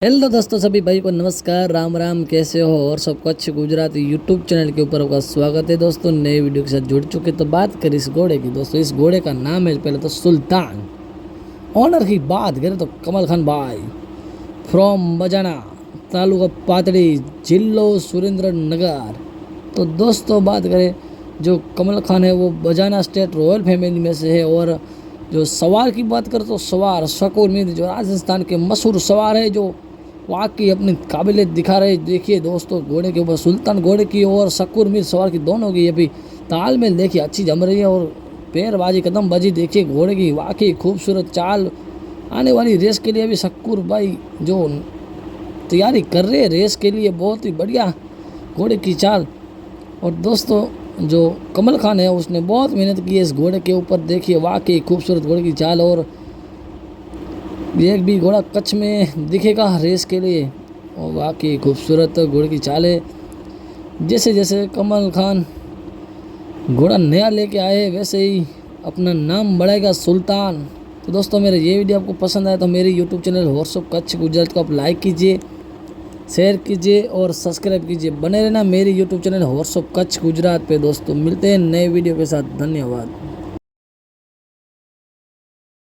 Hello दोस्तों, सभी भाई को नमस्कार, राम राम। कैसे हो? और सब कच्छ गुजरात यूट्यूब चैनल के ऊपर आपका स्वागत है दोस्तों। नए वीडियो के साथ जुड़ चुके। तो बात करें इस घोड़े की दोस्तों, इस घोड़े का नाम है पहले तो सुल्तान। ऑनर की बात करें तो कमल खान भाई फ्रॉम बजाना, तालुका पातड़ी, जिलो सुरेंद्र नगर। तो दोस्तों बात करें, जो कमल खान है वो बजाना स्टेट रॉयल फैमिली में से है। और जो सवार की बात करें तो सवार शकूर मीर जो राजस्थान के मशहूर सवार है, जो वाकई अपनी काबिलियत दिखा रहे। देखिए दोस्तों, घोड़े के ऊपर सुल्तान घोड़े की और शकूर मीर सवार की दोनों की अभी तालमेल देखिए अच्छी जम रही है। और पैरबाजी कदमबाजी देखिए घोड़े की, वाकई खूबसूरत चाल। आने वाली रेस के लिए अभी शकूर भाई जो तैयारी कर रहे हैं रेस के लिए, बहुत ही बढ़िया घोड़े की चाल। और दोस्तों जो कमल खान है उसने बहुत मेहनत की है इस घोड़े के ऊपर। देखिए वाकई खूबसूरत घोड़े की चाल। और एक भी घोड़ा कच्छ में दिखेगा रेस के लिए, और वाकई खूबसूरत घोड़े की चाल है। जैसे जैसे कमल खान घोड़ा नया लेके आए वैसे ही अपना नाम बढ़ाएगा सुल्तान। तो दोस्तों मेरा ये वीडियो आपको पसंद आया तो मेरे YouTube channel WhatsApp Kutch Gujarat को आप लाइक कीजिए, शेयर कीजिए और सब्सक्राइब कीजिए। बने रहना मेरे YouTube channel WhatsApp Kutch Gujarat पे। दोस्तों मिलते हैं नए वीडियो के साथ। धन्यवाद।